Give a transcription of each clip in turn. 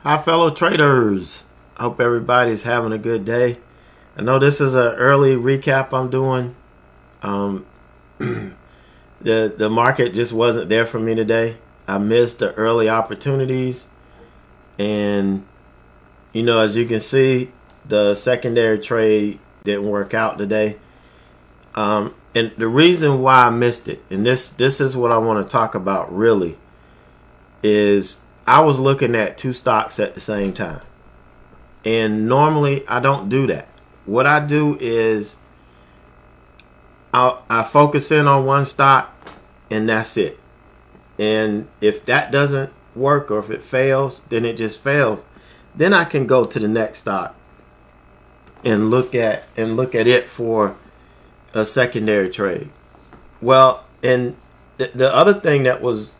Hi, fellow traders. Hope everybody's having a good day. I know this is an early recap I'm doing. Um, the market just wasn't there for me today. I missed the early opportunities, and as you can see, the secondary trade didn't work out today. And the reason why I missed it, and this is what I want to talk about really, is I was looking at two stocks at the same time. And normally I don't do that. What I do is I focus in on one stock and that's it. And if that doesn't work or if it fails, then it just fails. Then I can go to the next stock and look at it for a secondary trade. Well, and the other thing that was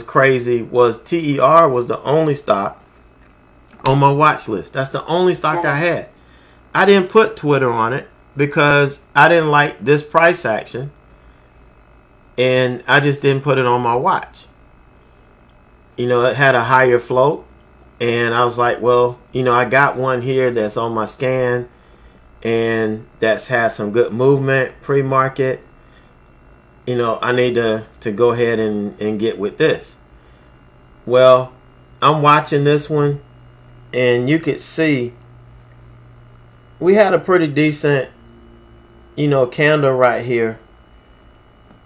crazy was TER was the only stock on my watch list. That's the only stock I had. I didn't put Twitter on it because I didn't like this price action, and I just didn't put it on my watch. It had a higher float, and I was like, well, I got one here that's on my scan and that's had some good movement pre-market. I need to go ahead and get with this. Well, I'm watching this one, and you could see we had a pretty decent, candle right here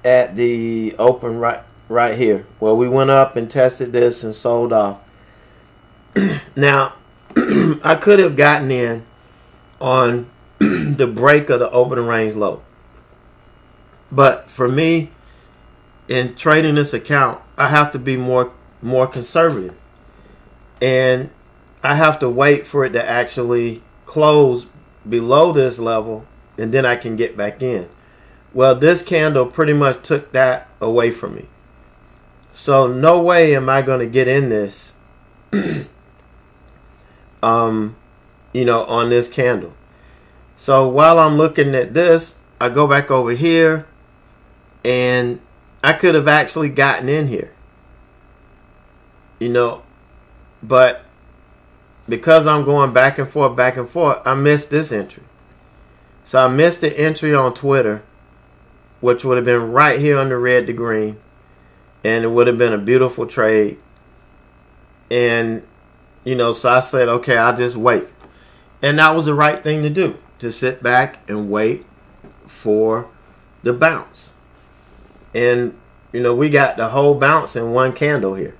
at the open right here. Well, we went up and tested this and sold off. Now, I could have gotten in on the break of the opening range low. But for me, in trading this account, I have to be more conservative. And I have to wait for it to actually close below this level, and then I can get back in. Well, this candle pretty much took that away from me. So no way am I going to get in this, on this candle. So while I'm looking at this, I go back over here, and I could have actually gotten in here, but because I'm going back and forth, I missed this entry. So I missed the entry on Twitter, which would have been right here under red to green, and it would have been a beautiful trade. And, so I said, okay, I'll just wait. And that was the right thing to do, to sit back and wait for the bounce. And, we got the whole bounce in one candle here.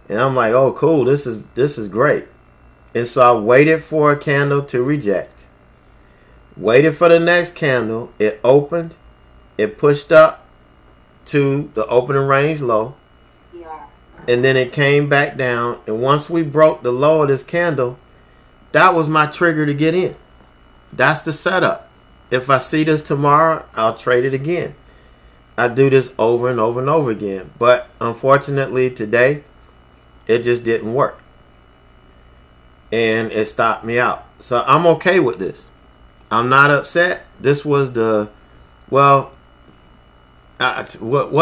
And I'm like, oh, cool, this is great. And so I waited for a candle to reject. Waited for the next candle. It opened. It pushed up to the opening range low. And then it came back down. And once we broke the low of this candle, that was my trigger to get in. That's the setup. If I see this tomorrow, I'll trade it again. I do this over and over and over again. But unfortunately today, it just didn't work. And it stopped me out. So I'm okay with this. I'm not upset. This was what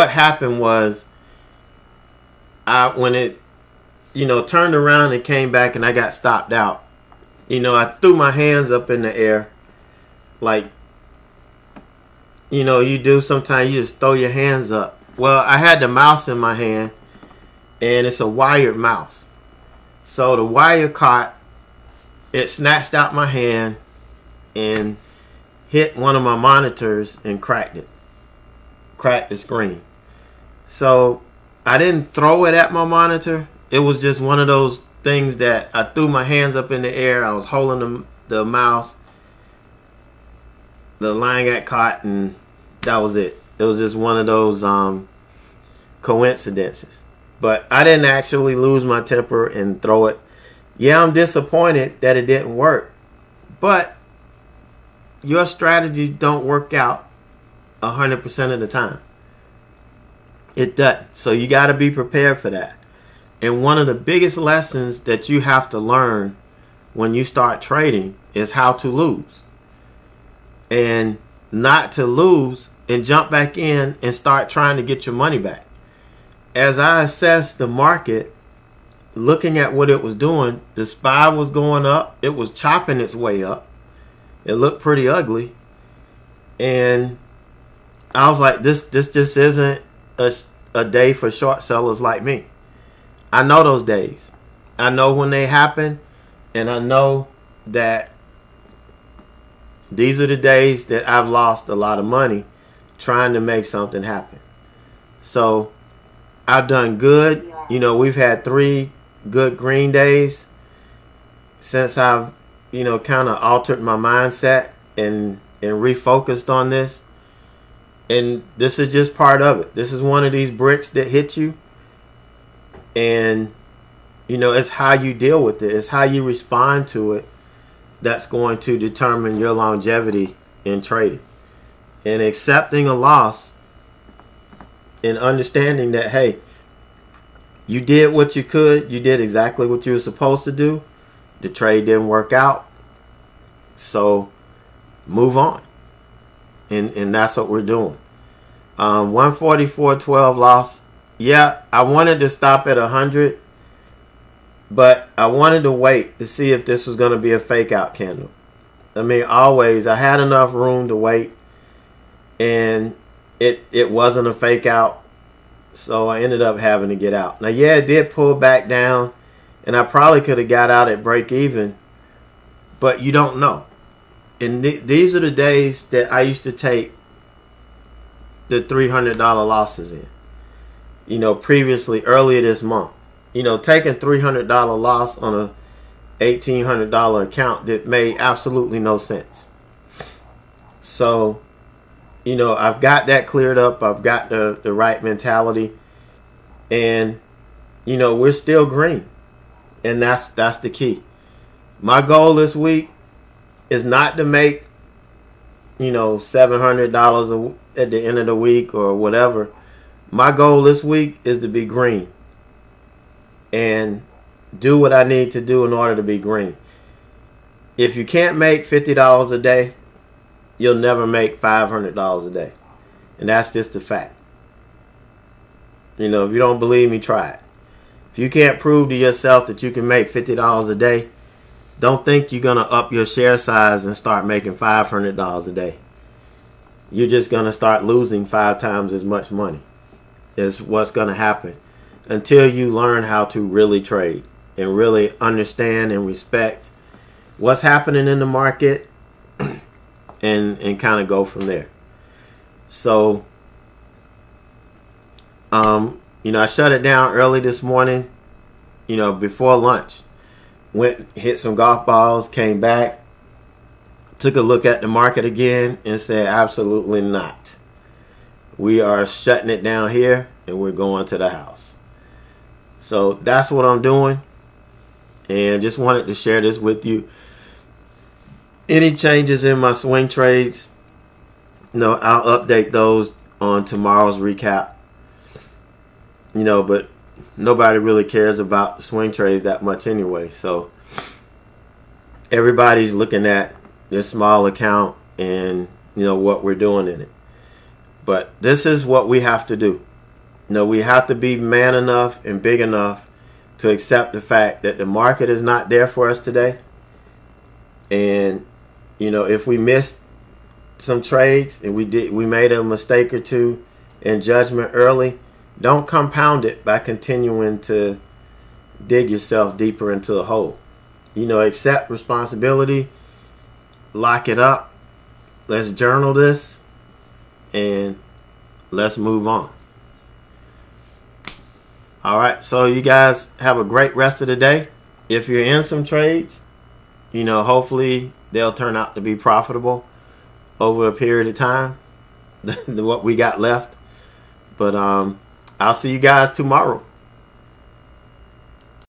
happened was, when it, turned around and came back and I got stopped out, I threw my hands up in the air like, you do sometimes. You just throw your hands up. Well, I had the mouse in my hand, and it's a wired mouse. So the wire caught, it snatched out my hand and hit one of my monitors and cracked the screen. So I didn't throw it at my monitor. It was just one of those things that I threw my hands up in the air. I was holding the mouse. The line got caught, and that was it. It was just one of those coincidences. But I didn't actually lose my temper and throw it. Yeah, I'm disappointed that it didn't work. But your strategies don't work out 100% of the time. It doesn't. So you got to be prepared for that. And one of the biggest lessons that you have to learn when you start trading is how to lose. And not to lose and jump back in and start trying to get your money back. As I assess the market, looking at what it was doing, the SPY was going up. It was chopping its way up. It looked pretty ugly. And I was like, this just isn't a day for short sellers like me. I know those days. I know when they happen. And I know that these are the days that I've lost a lot of money trying to make something happen. So I've done good. You know, we've had 3 good green days since I've, you know, kind of altered my mindset and refocused on this. And this is just part of it. This is one of these bricks that hit you. And, you know, it's how you deal with it. It's how you respond to it that's going to determine your longevity in trading. And accepting a loss and understanding that, hey, you did what you could. You did exactly what you were supposed to do. The trade didn't work out. So move on. And that's what we're doing. 144.12 loss. Yeah, I wanted to stop at 100. But I wanted to wait to see if this was going to be a fake out candle. I mean, always, I had enough room to wait. And it wasn't a fake out. So I ended up having to get out. Now, yeah, it did pull back down. And I probably could have got out at break even. But you don't know. And these are the days that I used to take the $300 losses in. You know, previously, earlier this month. You know, taking $300 loss on a $1,800 account that made absolutely no sense. So, you know, I've got that cleared up. I've got the right mentality. And, you know, we're still green. And that's the key. My goal this week is not to make, you know, $700 at the end of the week or whatever. My goal this week is to be green. And do what I need to do in order to be green. If you can't make $50 a day, you'll never make $500 a day. And that's just a fact. You know, if you don't believe me, try it. If you can't prove to yourself that you can make $50 a day, don't think you're going to up your share size and start making $500 a day. You're just going to start losing 5 times as much money. Is what's going to happen. Until you learn how to really trade and really understand and respect what's happening in the market and kind of go from there. So, you know, I shut it down early this morning, you know, before lunch. Went, hit some golf balls, came back, took a look at the market again and said, absolutely not. We are shutting it down here and we're going to the house. So that's what I'm doing. And just wanted to share this with you. Any changes in my swing trades, you know, I'll update those on tomorrow's recap. You know, but nobody really cares about swing trades that much anyway. So everybody's looking at this small account and, you know, what we're doing in it. But this is what we have to do. You know, we have to be man enough and big enough to accept the fact that the market is not there for us today. And, you know, if we missed some trades and we made a mistake or two in judgment early, don't compound it by continuing to dig yourself deeper into the hole. You know, accept responsibility, lock it up. Let's journal this and let's move on. All right, so you guys have a great rest of the day. If you're in some trades, you know, hopefully they'll turn out to be profitable over a period of time, what we got left. But I'll see you guys tomorrow.